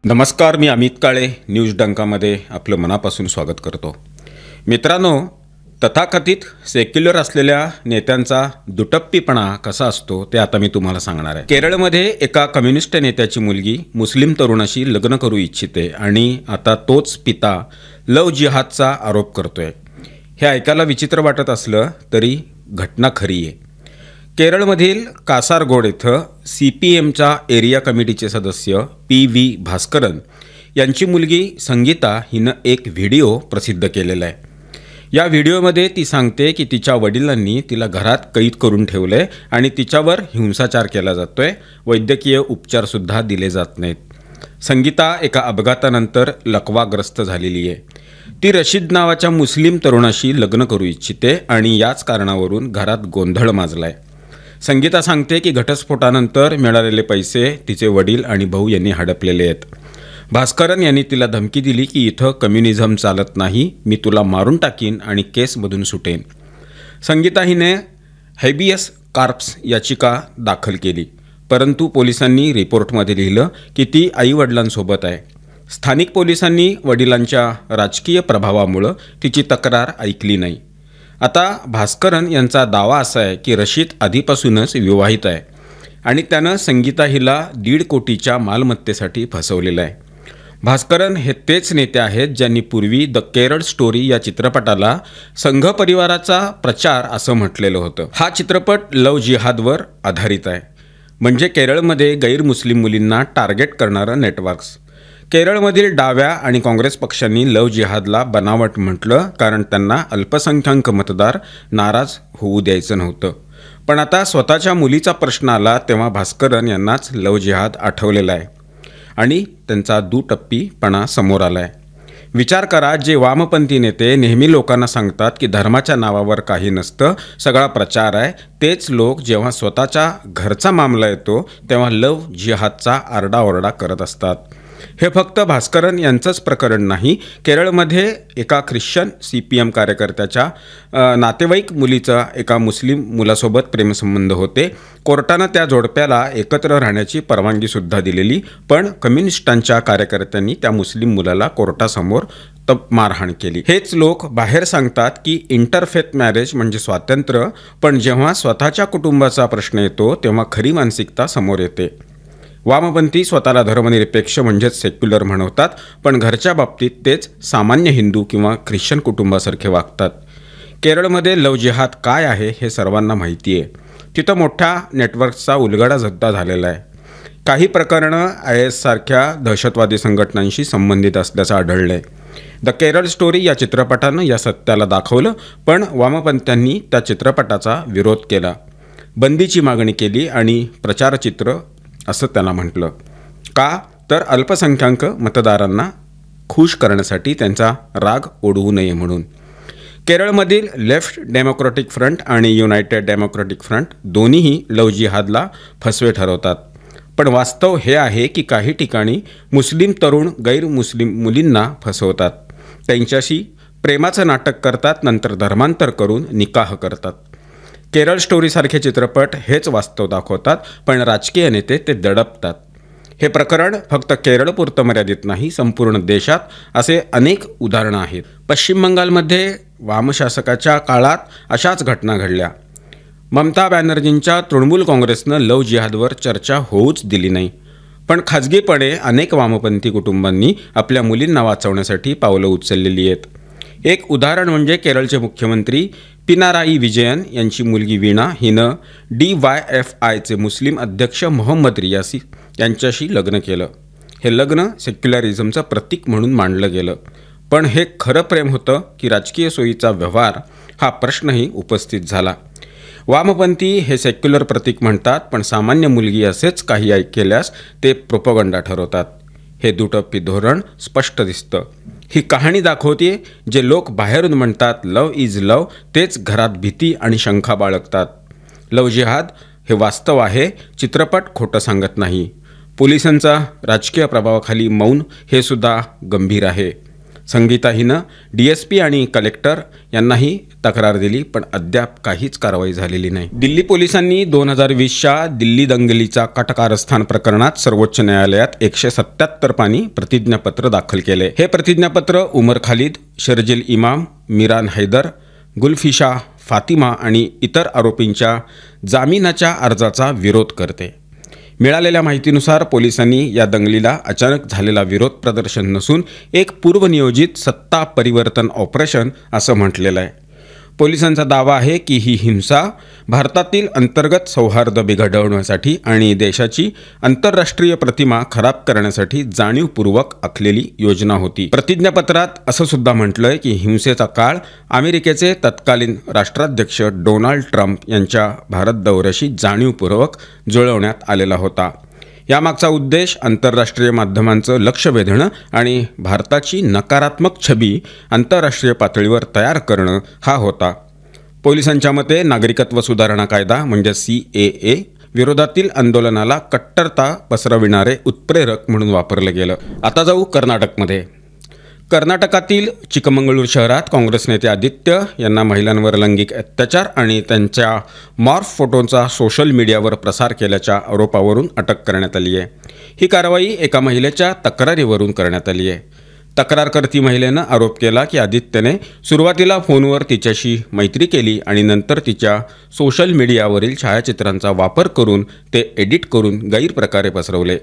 नमस्कार, मी अमित काळे न्यूज डंकामध्ये आपलं मनापासून स्वागत करतो. मित्रांनो, तथाकथित सेक्युलर असलेल्या नेत्यांचा दुटप्पीपणा कसा असतो ते आता मी तुम्हाला सांगणार आहे. केरळमध्ये एका कम्युनिस्ट नेत्याची मुलगी मुस्लिम तरुणाशी लग्न करू इच्छिते आणि आता तोच पिता लव जिहादचा आरोप करतोय. हे ऐकायला विचित्र वाटत असलं तरी घटना खरी आहे. केरळमधील कासारगोड इथं CPMच्या एरिया कमिटीचे सदस्य PV भास्करन यांची मुलगी संगीता हिनं एक व्हिडिओ प्रसिद्ध केलेला आहे. या व्हिडिओमध्ये ती सांगते की तिच्या वडिलांनी तिला घरात कैद करून ठेवलं आहे आणि तिच्यावर हिंसाचार केला जातोय, वैद्यकीय उपचारसुद्धा दिले जात नाहीत. संगीता एका अपघातानंतर लकवाग्रस्त झालेली आहे. ती रशीद नावाच्या मुस्लिम तरुणाशी लग्न करू इच्छिते आणि याच कारणावरून घरात गोंधळ माजला आहे. संगीता सांगते की घटस्फोटानंतर मिळालेले पैसे तिचे वडील आणि भाऊ यांनी हडपलेले आहेत. भास्करन यांनी तिला धमकी दिली की इथं कम्युनिझम चालत नाही, मी तुला मारून टाकीन आणि केसमधून सुटेन. संगीता हिने हैबियस कार्प्स याचिका दाखल केली, परंतु पोलिसांनी रिपोर्टमध्ये लिहिलं की ती आईवडिलांसोबत आहे. स्थानिक पोलिसांनी वडिलांच्या राजकीय प्रभावामुळं तिची तक्रार ऐकली नाही. आता भास्करन यांचा दावा असा आहे की रशीद आधीपासूनच विवाहित आहे आणि त्यानं संगीता हिला 1.5 कोटीच्या मालमत्तेसाठी फसवलेलं आहे. भास्करन हे तेच नेते आहेत ज्यांनी पूर्वी द केरळ स्टोरी या चित्रपटाला संघ परिवाराचा प्रचार असं म्हटलेलं होतं. हा चित्रपट लव जिहादवर आधारित आहे, म्हणजे केरळमध्ये गैरमुस्लिम मुलींना टार्गेट करणारं नेटवर्क्स. केरळमधील डाव्या आणि काँग्रेस पक्षांनी लव जिहादला बनावट म्हटलं, कारण त्यांना अल्पसंख्याक मतदार नाराज होऊ द्यायचं नव्हतं. पण आता स्वतःच्या मुलीचा प्रश्न आला तेव्हा भास्करन यांनाच लव जिहाद आठवलेला आहे आणि त्यांचा दुटप्पीपणा समोर आला आहे. विचार करा, जे वामपंथी नेते नेहमी लोकांना सांगतात की धर्माच्या नावावर काही नसतं, सगळा प्रचार आहे, तेच लोक जेव्हा स्वतःच्या घरचा मामला येतो तेव्हा लव जिहादचा आरडाओरडा करत असतात. हे फक्त भास्करन यांचंच प्रकरण नाही. केरळमध्ये एका ख्रिश्चन CPM कार्यकर्त्याच्या नातेवाईक मुलीचा एका मुस्लिम मुलासोबत प्रेमसंबंध होते. कोर्टानं त्या जोडप्याला एकत्र राहण्याची परवानगीसुद्धा दिलेली, पण कम्युनिस्टांच्या कार्यकर्त्यांनी त्या मुस्लिम मुलाला कोर्टासमोर मारहाण केली. हेच लोक बाहेर सांगतात की इंटरफेथ मॅरेज म्हणजे स्वातंत्र्य, पण जेव्हा स्वतःच्या कुटुंबाचा प्रश्न येतो तेव्हा खरी मानसिकता समोर येते. वामपंथी स्वतःला धर्मनिरपेक्ष म्हणजेच सेक्युलर म्हणवतात, पण घरच्या बाबतीत तेच सामान्य हिंदू किंवा ख्रिश्चन कुटुंबासारखे वागतात. केरळमध्ये लव जिहाद काय आहे हे सर्वांना माहिती आहे. तिथं मोठ्या नेटवर्कचा उलगडा सुद्धा झालेला आहे. काही प्रकरणं IS सारख्या दहशतवादी संघटनांशी संबंधित असल्याचं आढळलं आहे. द केरळ स्टोरी या चित्रपटानं या सत्याला दाखवलं, पण वामपंथ्यांनी त्या चित्रपटाचा विरोध केला, बंदीची मागणी केली आणि प्रचारचित्र असं त्याला म्हटलं. का तर अल्पसंख्याक मतदारांना खुश करण्यासाठी, त्यांचा राग ओढवू नये म्हणून. केरळमधील लेफ्ट डेमोक्रॅटिक फ्रंट आणि युनायटेड डेमोक्रॅटिक फ्रंट दोन्हीही लव जिहादला फसवे ठरवतात. पण वास्तव हे आहे की काही ठिकाणी मुस्लिम तरुण गैरमुस्लिम मुलींना फसवतात, त्यांच्याशी प्रेमाचं नाटक करतात, नंतर धर्मांतर करून निकाह करतात. केरळ स्टोरीसारखे चित्रपट हेच वास्तव दाखवतात, पण राजकीय नेते ते दडपतात. हे प्रकरण फक्त केरळपुरतं मर्यादित नाही, संपूर्ण देशात असे अनेक उदाहरणं आहेत. पश्चिम बंगालमध्ये वामशासकाच्या काळात अशाच घटना घडल्या. ममता बॅनर्जींच्या तृणमूल काँग्रेसनं लव जिहादवर चर्चा होऊच दिली नाही, पण खाजगीपणे अनेक वामपंथी कुटुंबांनी आपल्या मुलींना वाचवण्यासाठी पावलं उचललेली आहेत. एक उदाहरण म्हणजे केरळचे मुख्यमंत्री पिनाराई विजयन यांची मुलगी वीणा हिनं DYFIचे मुस्लिम अध्यक्ष मोहम्मद रियासी यांच्याशी लग्न केलं. हे लग्न सेक्युलरिझमचं प्रतीक म्हणून मानलं गेलं, पण हे खरं प्रेम होतं की राजकीय सोयीचा व्यवहार, हा प्रश्नही उपस्थित झाला. वामपंथी हे सेक्युलर प्रतीक म्हणतात, पण सामान्य मुलगी असेच काही केल्यास ते प्रोपगंडा ठरवतात. हे दुटप्पी धोरण स्पष्ट दिसतं. ही कहाणी दाखवते, जे लोक बाहेरून म्हणतात लव इज लव, तेच घरात भीती आणि शंका बाळगतात. लव जिहाद हे वास्तव आहे, चित्रपट खोटं सांगत नाही. पोलिसांचा राजकीय प्रभावाखाली मौन हे सुद्धा गंभीर आहे. संगीता हिनं DSP आणि कलेक्टर यांनाही तक्रार दिली, पण अद्याप काहीच कारवाई झालेली नाही. दिल्ली पोलिसांनी 2020च्या दिल्ली दंगलीचा कटकारस्थान प्रकरणात सर्वोच्च न्यायालयात 177 पानी प्रतिज्ञापत्र दाखल केले. हे प्रतिज्ञापत्र उमर खालिद, शर्जील इमाम, मिरान हैदर, गुलफिशा फातिमा आणि इतर आरोपींच्या जामिनाच्या अर्जाचा विरोध करते. मिळालेल्या माहितीनुसार पोलिसांनी या दंगलीला अचानक झालेला विरोध प्रदर्शन नसून एक पूर्वनियोजित सत्ता परिवर्तन ऑपरेशन असं म्हटलेलं आहे. पोलिसांचा दावा आहे की ही हिंसा भारतातील अंतर्गत सौहार्द बिघडवण्यासाठी आणि देशाची आंतरराष्ट्रीय प्रतिमा खराब करण्यासाठी जाणीवपूर्वक आखलेली योजना होती. प्रतिज्ञापत्रात असं सुद्धा म्हटलंय की हिंसेचा काळ अमेरिकेचे तत्कालीन राष्ट्राध्यक्ष डोनाल्ड ट्रम्प यांच्या भारत दौऱ्याशी जाणीवपूर्वक जुळवण्यात आलेला होता. यामागचा उद्देश आंतरराष्ट्रीय माध्यमांचं लक्ष वेधणं आणि भारताची नकारात्मक छबी आंतरराष्ट्रीय पातळीवर तयार करणं हा होता. पोलिसांच्या मते नागरिकत्व सुधारणा कायदा म्हणजे CAA विरोधातील आंदोलनाला कट्टरता पसरविणारे उत्प्रेरक म्हणून वापरलं गेलं. आता जाऊ कर्नाटकमध्ये. कर्नाटकातील चिकमंगळूर शहरात काँग्रेस नेते आदित्य यांना महिलांवर लैंगिक अत्याचार आणि त्यांच्या मॉर्फ फोटोंचा सोशल मीडियावर प्रसार केल्याच्या आरोपावरून अटक करण्यात आली आहे. ही कारवाई एका महिलेच्या तक्रारीवरून करण्यात आली आहे. तक्रारकर्ती महिलेनं आरोप केला की आदित्यने सुरुवातीला फोनवर तिच्याशी मैत्री केली आणि नंतर तिच्या सोशल मीडियावरील छायाचित्रांचा वापर करून ते एडिट करून गैरप्रकारे पसरवले.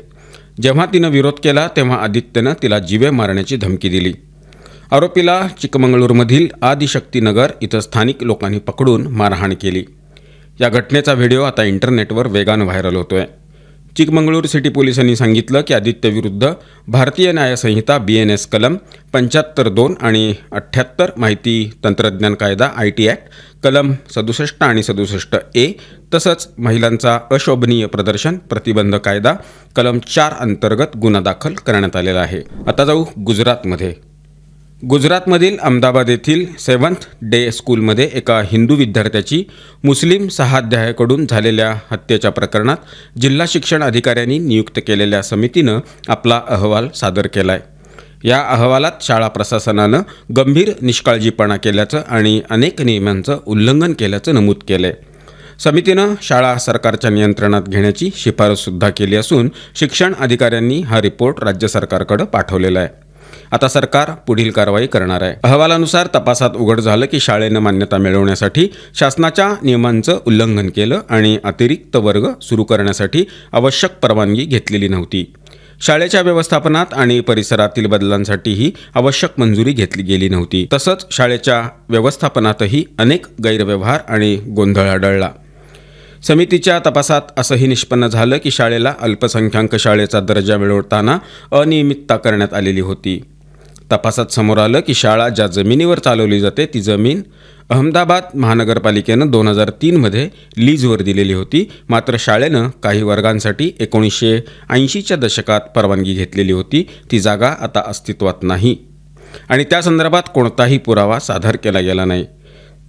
जेव्हा तिनं विरोध केला तेव्हा आदित्यनं तिला जीवे मारण्याची धमकी दिली. आरोपीला चिकमंगळूरमधील आदिशक्तीनगर इथं स्थानिक लोकांनी पकडून मारहाण केली. या घटनेचा व्हिडिओ आता इंटरनेटवर वेगानं व्हायरल होतोय. चिकमंगळूर सिटी पोलिसांनी सांगितलं की आदित्यविरुद्ध भारतीय न्यायसंहिता BNS कलम 75(2) आणि 78 माहिती तंत्रज्ञान कायदा IT ॲक्ट कलम 67 आणि 67A तसंच महिलांचा अशोभनीय प्रदर्शन प्रतिबंध कायदा कलम 4 अंतर्गत गुन्हा दाखल करण्यात आलेला आहे. आता जाऊ गुजरातमध्ये. गुजरातमधील अहमदाबाद येथील 7th डे स्कूलमध्ये एका हिंदू विद्यार्थ्याची मुस्लिम सहाध्यायाकडून झालेल्या हत्येच्या प्रकरणात जिल्हा शिक्षण अधिकाऱ्यांनी नियुक्त केलेल्या समितीनं आपला अहवाल सादर केला आहे. या अहवालात शाळा प्रशासनानं गंभीर निष्काळजीपणा केल्याचं आणि अनेक नियमांचं उल्लंघन केल्याचं नमूद केलं आहे. समितीनं शाळा सरकारच्या नियंत्रणात घेण्याची शिफारससुद्धा केली असून शिक्षण अधिकाऱ्यांनी हा रिपोर्ट राज्य सरकारकडे पाठवलेला आहे. आता सरकार पुढील कारवाई करणार आहे. अहवालानुसार तपासात उघड झालं की शाळेनं मान्यता मिळवण्यासाठी शासनाच्या नियमांचं उल्लंघन केलं आणि अतिरिक्त वर्ग सुरू करण्यासाठी आवश्यक परवानगी घेतलेली नव्हती. शाळेच्या व्यवस्थापनात आणि परिसरातील बदलांसाठीही आवश्यक मंजुरी घेतली गेली नव्हती. तसंच शाळेच्या व्यवस्थापनातही अनेक गैरव्यवहार आणि गोंधळ आढळला. समितीच्या तपासात असंही निष्पन्न झालं की शाळेला अल्पसंख्याक शाळेचा दर्जा मिळवताना अनियमितता करण्यात आलेली होती. तपासात समोर आलं की शाळा ज्या जमिनीवर चालवली जाते ती जमीन अहमदाबाद महानगरपालिकेनं 2003मध्ये लीजवर दिलेली होती. मात्र शाळेनं काही वर्गांसाठी 1980च्या दशकात परवानगी घेतलेली होती. ती जागा आता अस्तित्वात नाही आणि त्या संदर्भात कोणताही पुरावा सादर केला गेला नाही.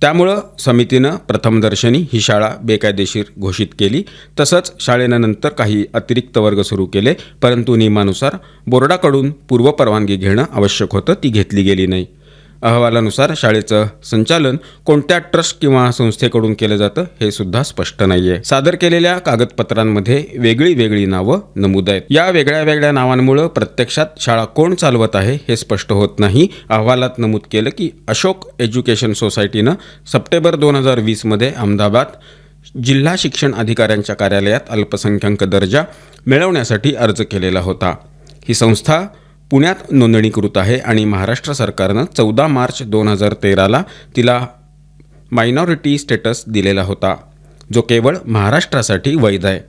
त्यामुळं समितीनं प्रथमदर्शनी ही शाळा बेकायदेशीर घोषित केली. तसंच शाळेनं नंतर काही अतिरिक्त वर्ग सुरू केले, परंतु नियमानुसार बोर्डाकडून पूर्वपरवानगी घेणं आवश्यक होतं, ती घेतली गेली नाही. अहवालानुसार शाळेचं संचालन कोणत्या ट्रस्ट किंवा संस्थेकडून केलं जातं हे सुद्धा स्पष्ट नाही आहे. सादर केलेल्या कागदपत्रांमध्ये वेगळी वेगळी नावं नमूद आहेत. या वेगळ्या वेगळ्या नावांमुळे प्रत्यक्षात शाळा कोण चालवत आहे हे स्पष्ट होत नाही. अहवालात नमूद केलं की अशोक एज्युकेशन सोसायटीनं सप्टेंबर 2020मध्ये अहमदाबाद जिल्हा शिक्षण अधिकाऱ्यांच्या कार्यालयात अल्पसंख्याक दर्जा मिळवण्यासाठी अर्ज केलेला होता. ही संस्था पुण्यात नोंदणीकृत आहे आणि महाराष्ट्र सरकारनं 14 मार्च 2013ला तिला मायनॉरिटी स्टेटस दिलेला होता, जो केवळ महाराष्ट्रासाठी वैध आहे.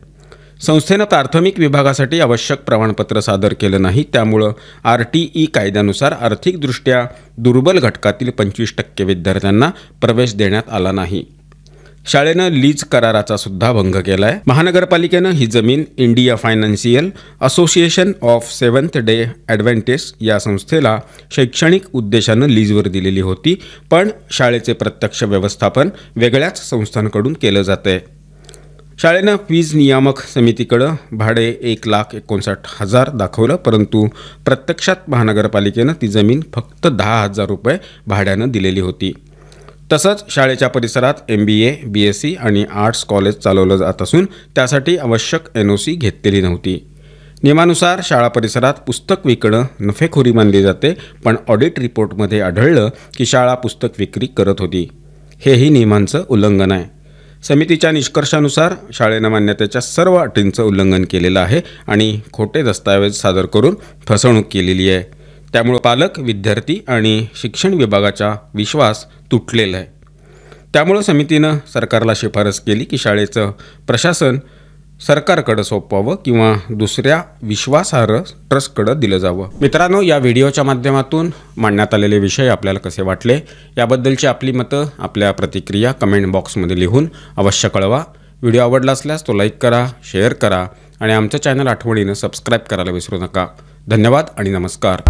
संस्थेनं प्राथमिक विभागासाठी आवश्यक प्रमाणपत्र सादर केलं नाही. त्यामुळं RTE कायद्यानुसार आर्थिकदृष्ट्या दुर्बल घटकातील 25% विद्यार्थ्यांना प्रवेश देण्यात आला नाही. शाळेनं लीज कराराचा सुद्धा भंग केला आहे. महानगरपालिकेनं ही जमीन India financial association of 7th day Adventist या संस्थेला शैक्षणिक उद्देशानं लीजवर दिलेली होती, पण शाळेचे प्रत्यक्ष व्यवस्थापन वेगळ्याच संस्थांकडून केलं जातंय. शाळेनं वीज नियामक समितीकडं भाडे 1,59,000 दाखवलं, परंतु प्रत्यक्षात महानगरपालिकेनं ती जमीन फक्त 10,000 रुपये भाड्यानं दिलेली होती. तसंच शाळेच्या परिसरात MBA, BSc आणि आर्ट्स कॉलेज चालवलं जात असून त्यासाठी आवश्यक NOC घेतलेली नव्हती. नियमानुसार शाळा परिसरात पुस्तक विकणं नफेखोरी मानली जाते, पण ऑडिट रिपोर्टमध्ये आढळलं की शाळा पुस्तक विक्री करत होती. हेही नियमांचं उल्लंघन आहे. समितीच्या निष्कर्षानुसार शाळेनं मान्यतेच्या सर्व अटींचं उल्लंघन केलेलं आहे आणि खोटे दस्तऐवज सादर करून फसवणूक केलेली आहे. त्यामुळे पालक, विद्यार्थी आणि शिक्षण विभागाचा विश्वास तुटलेला आहे. त्यामुळं समितीनं सरकारला शिफारस केली की शाळेचं प्रशासन सरकारकडं सोपवावं किंवा दुसऱ्या विश्वासार्ह ट्रस्टकडं दिलं जावं. मित्रांनो, या व्हिडिओच्या माध्यमातून मांडण्यात आलेले विषय आपल्याला कसे वाटले याबद्दलची आपली मतं, आपल्या प्रतिक्रिया कमेंट बॉक्समध्ये लिहून अवश्य कळवा. व्हिडिओ आवडला असल्यास तो लाईक करा, शेअर करा आणि आमचं चॅनल आठवणीनं सबस्क्राईब करायला विसरू नका. धन्यवाद आणि नमस्कार.